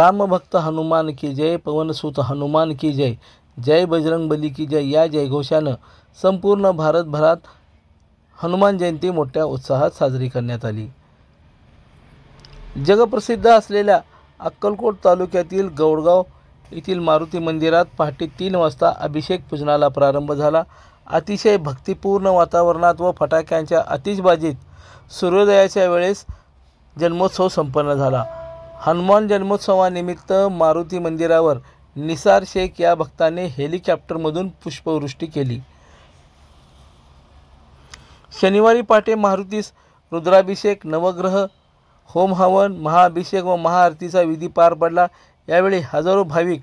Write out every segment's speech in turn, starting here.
राम भक्त हनुमान की जय, पवन सुत हनुमान की जय, जय बजरंग बली की जय या जयघोषानं संपूर्ण भारतभरात हनुमान जयंती मोठ्या उत्साहात साजरी करण्यात आली। जगप्रसिद्ध असलेल्या अक्कलकोट तालुक्यातील गौडगाव येथील मारुती मंदिरात पहाटे 3 वाजता अभिषेक पूजनाला प्रारंभ झाला। अतिशय भक्तिपूर्ण वातावरणात व फटाक्यांच्या आतिषबाजीत सूर्योदयाच्या वेळेस जन्मोत्सव संपन्न झाला। हनुमान जन्मोत्सवानिमित्त मारुती मंदिरावर निसार शेख या भक्ताने हेलिकॉप्टरमधून पुष्पवृष्टी केली। शनिवारी पहाटे मारुतीस रुद्राभिषेक, नवग्रह होम हवन, महाअभिषेक व महाआरतीचा विधी पार पडला। यावेळी हजारो भाविक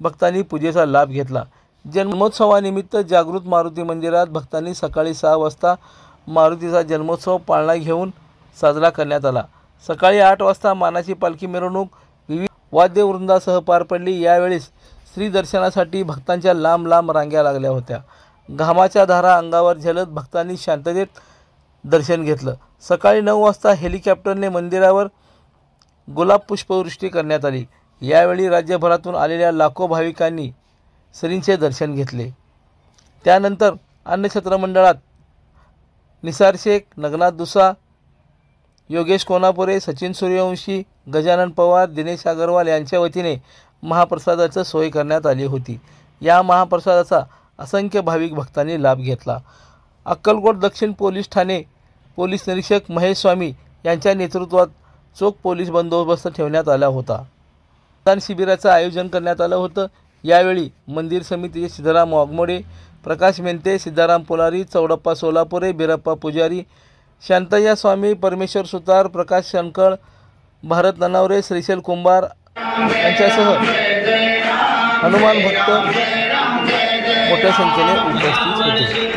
भक्तांनी पूजेचा लाभ घेतला। जन्मोत्सवानिमित्त जागृत मारुती मंदिरात भक्तांनी सकाळी 6 वाजता मारुतीचा जन्मोत्सव पाळणा घेऊन साजरा करण्यात आला। सकाळी 8 वाजता मानाची पालखी मिरवणूक विविध वाद्यवृंदासह पार पडली। यावेळी श्री दर्शनासाठी भक्तांच्या लांब लांब रांगा लागल्या होत्या। घामाच्या धारा अंगावर झेलत भक्तांनी शांततेत दर्शन घेतलं। सकाळी 9 वाजता हेलिकॉप्टरने मंदिरावर गुलाब पुष्पवृष्टी करण्यात आली। यावेळी राज्यभरातून आलेल्या लाखो भाविकांनी श्रींचे दर्शन घेतले। त्यानंतर अन्नछत्र मंडळात निसार शेख, नगनाथ दुसा, योगेश कोनापुरे, सचिन सूर्यवंशी, गजानन पवार, दिनेश अग्रवाल यांच्या वतीने महाप्रसादाची सोय करण्यात आली होती। या महाप्रसादाचा असंख्य भाविक भक्तांनी लाभ घेतला। अक्कलकोट दक्षिण पोलीस ठाणे पोलीस निरीक्षक महेश स्वामी यांच्या नेतृत्वात चोख पोलीस बंदोबस्त ठेवण्यात आला होता। रक्तदान शिबिराचं आयोजन करण्यात आलं होतं। यावेळी मंदिर समितीचे सिद्धराम वाघमोडे, प्रकाश मेंते, सिद्धाराम पुलारी, चौडप्पा सोलापुरे, बिरप्पा पुजारी, शांतय्या स्वामी, परमेश्वर सुतार, प्रकाश शंकळ, भारत ननावरे, श्रीशैल कुंभार यांच्यासह हनुमान भक्त मोठ्या संख्येने उपस्थित होते।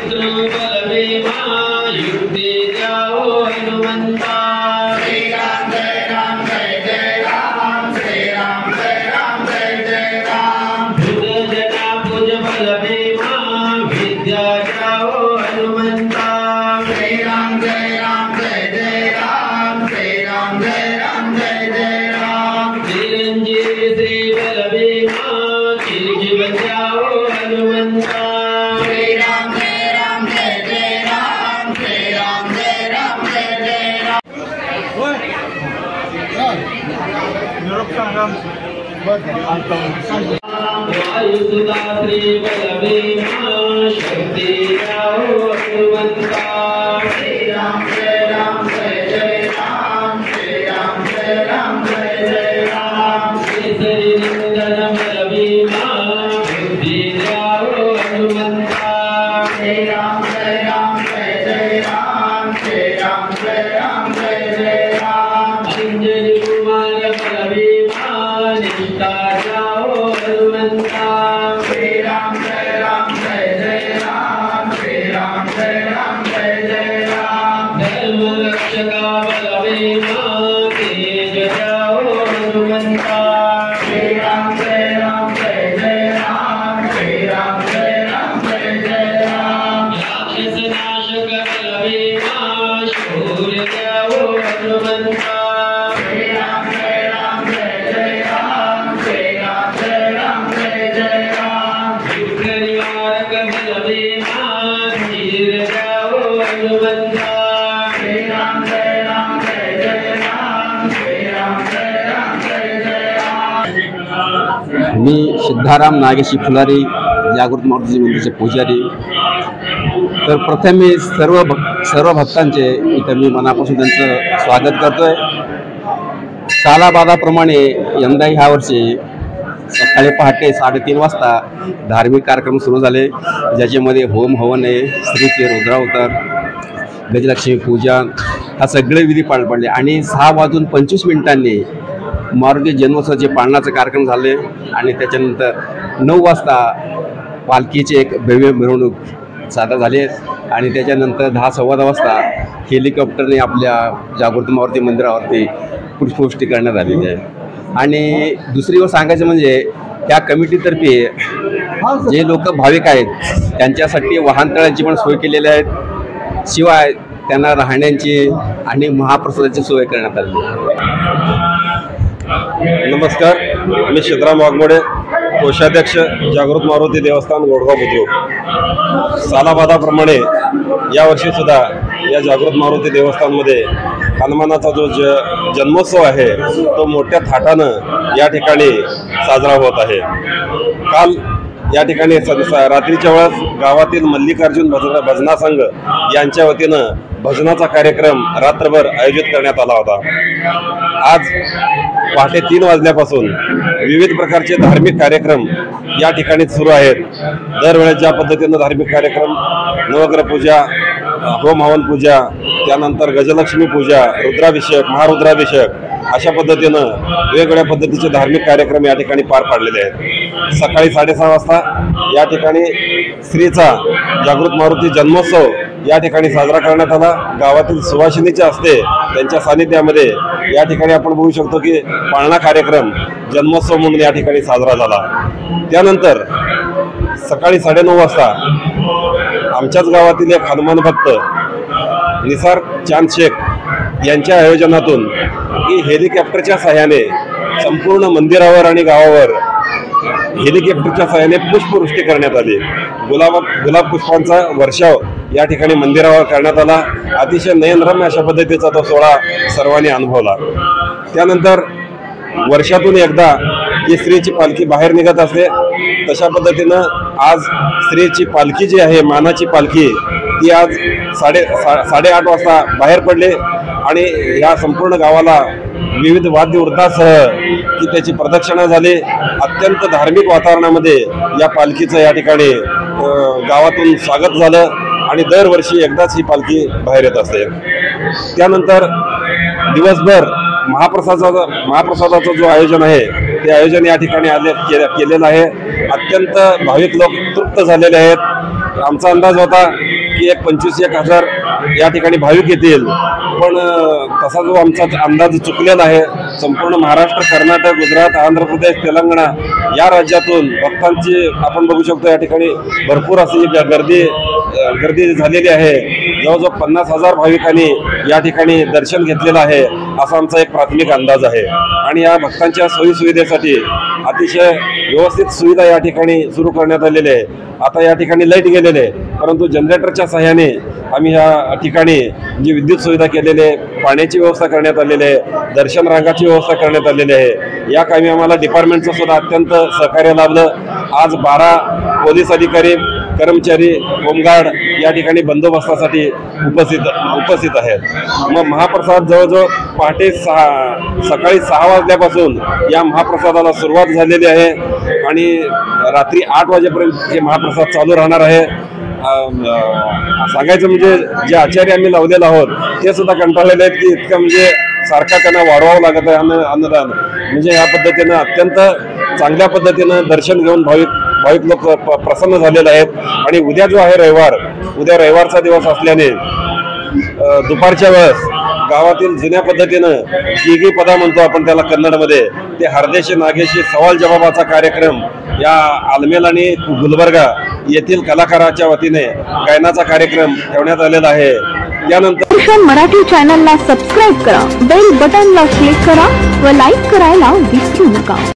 मी सिद्धाराम नागेशी फुलारी, जागृत मारुती मंदिरचे पुजारी। तर प्रथम मी सर्व भक्तांचे इथं मी मनापासून त्यांचं स्वागत करतोय। सालाबादाप्रमाणे यंदा ह्या वर्षी सकाळी पहाटे 3:30 वाजता धार्मिक कार्यक्रम सुरू झाले, ज्याच्यामध्ये होम हवन आहे, श्रीचे रुद्रावतार, गजलक्ष्मी पूजन हा सगळे विधी पार पडले आणि 6:25 मारुती जन्मोत्सवाचे पाळण्याचे कार्यक्रम झाले आणि त्याच्यानंतर 9 वाजता पालखीचे एक भव्य मिरवणूक सादर झाली आणि त्याच्यानंतर 10-10:15 वाजता हेलिकॉप्टरने आपल्या जागृत मारुती मंदिरावरती पुष्पवृष्टी करण्यात आलेली आहे। आणि दुसरी गोष्ट सांगायचं म्हणजे त्या कमिटीतर्फे जे लोक भाविक आहेत त्यांच्यासाठी वाहनतळाची पण सोय केलेली आहे, शिवाय त्यांना राहण्याची आणि महाप्रसादाची सोय करण्यात आली। नमस्कार, मी सिद्धराम वाघमोडे, कोषाध्यक्ष जागृत मारुती देवस्थान गोडगाव बुद्रुक। सालाबादाप्रमाणे यावर्षी सुद्धा या जागृत मारुती देवस्थानमध्ये हनुमानाचा जो जन्मोत्सव आहे तो मोठ्या थाटानं या ठिकाणी साजरा होत आहे। काल या ठिकाणी रात्रीच्या वेळेस गावातील मल्लिकार्जुन भजना संघ यांच्या वतीनं भजनाचा कार्यक्रम रात्रभर आयोजित करण्यात आला होता। आज पहाटे 3 वाजल्यापासून विविध प्रकारचे धार्मिक कार्यक्रम या ठिकाणी सुरू आहेत। दरवेळेस ज्या पद्धतीनं धार्मिक कार्यक्रम नवग्रह पूजा, होम हवन पूजा, त्यानंतर गजलक्ष्मी पूजा, रुद्राभिषेक, महारुद्राभिषेक अशा पद्धतीनं वेगवेगळ्या पद्धतीचे धार्मिक कार्यक्रम या ठिकाणी पार पाडलेले आहेत। सकाळी 6:30 वाजता या ठिकाणी श्रीचा जागृत मारुती जन्मोत्सव या ठिकाणी साजरा करण्यात आला। गावातील सुवासिनीच्या हस्ते त्यांच्या सानिध्यामध्ये या ठिकाणी आपण बघू शकतो की पाळणा कार्यक्रम जन्मोत्सव म्हणून या ठिकाणी साजरा झाला। त्यानंतर सकाळी 9:30 वाजता आमच्याच गावातील एक हनुमान भक्त निसार चांद शेख यांच्या आयोजनातून की हेलिकॉप्टरच्या सहाय्याने संपूर्ण मंदिरावर आणि गावावर हेलिकॉप्टरच्या सहाय्याने पुष्पवृष्टी करण्यात आली। गुलाब पुष्पांचा वर्षाव या ठिकाणी मंदिरावर करण्यात आला। अतिशय नयनरम्य अशा पद्धतीचा तो सोहळा सर्वांनी अनुभवला। त्यानंतर वर्षातून एकदा ही श्रीची पालखी बाहेर निघत असते, तशा पद्धतीनं आज श्रीची पालखी जी आहे, मानाची पालखी, ती आज 8:30 वाजता बाहेर पडले आणि या संपूर्ण गावाला विविध वाद्यवृंदासह की त्याची प्रदक्षिणा झाली। अत्यंत धार्मिक वातावरणामध्ये या पालखीचं या ठिकाणी गावातून स्वागत झालं आणि दरवर्षी एकदाच ही पालखी बाहेर येत असते। त्यानंतर दिवसभर महाप्रसादाचं जो आयोजन आहे ते आयोजन या ठिकाणी केलेलं आहे। अत्यंत भाविक लोक तृप्त झालेले आहेत। आमचा अंदाज होता की 25,000 या ठिकाणी भाविक येतील, पण तसा जो आमचा अंदाज चुकलेला आहे। संपूर्ण महाराष्ट्र, कर्नाटक, गुजरात, आंध्र प्रदेश, तेलंगणा या राज्यातून भक्तांची आपण बघू शकतो या ठिकाणी भरपूर अशी गर्दी झालेली आहे। जवळजवळ 50,000 भाविकांनी या ठिकाणी दर्शन घेतलेलं आहे असा आमचा एक प्राथमिक अंदाज आहे। आणि या भक्तांच्या सोयीसुविधेसाठी अतिशय व्यवस्थित सुविधा या ठिकाणी सुरू करण्यात आलेली आहे। आता या ठिकाणी लाईट गेलेले आहे, परंतु जनरेटरच्या सहाय्याने आम्ही या ठिकाणी जी विद्युत सुविधा केलेली आहे, पाण्याची व्यवस्था करण्यात आलेली आहे, दर्शन रांगाची व्यवस्था करण्यात आलेली आहे। या कामी आम्हाला डिपार्टमेंटचं सुद्धा अत्यंत सहकार्य लाभलं। आज 12 पोलीस अधिकारी, कर्मचारी, होमगार्ड या ठिकाणी बंदोबस्तासाठी उपस्थित आहेत। मग महाप्रसाद जवळजवळ पहाटे सकाळी 6 वाजल्यापासून या महाप्रसादाला सुरुवात झालेली आहे आणि रात्री 8 वाजेपर्यंत हे महाप्रसाद चालू राहणार आहे। सांगायचं म्हणजे जे आचार्य आम्ही लावलेले आहोत ते सुद्धा कंटाळलेले आहेत की इतकं म्हणजे सारखा त्यांना वाढवावं लागत आहे अन्नदान। म्हणजे या पद्धतीनं अत्यंत चांगल्या पद्धतीनं दर्शन घेऊन भाविक लोक प्रसन्न झालेले आहेत। आणि उद्या जो आहे उद्या रविवारचा दिवस असल्याने दुपारच्या वेळेस गावातील जुन्या पद्धतीनं गिगी पदा म्हणतो आपण त्याला कन्नडमध्ये, ते हरदेशी नागेशी सवाल जवाबाचा कार्यक्रम या आलमेल आणि गुलबर्गा येथील कलाकाराच्या वतीने गायनाचा कार्यक्रम ठेवण्यात आलेला आहे। त्यानंतर मराठी चॅनलला सबस्क्राईब करा, बेल बटनला क्लिक करा व लाईक करायला विसरू नका।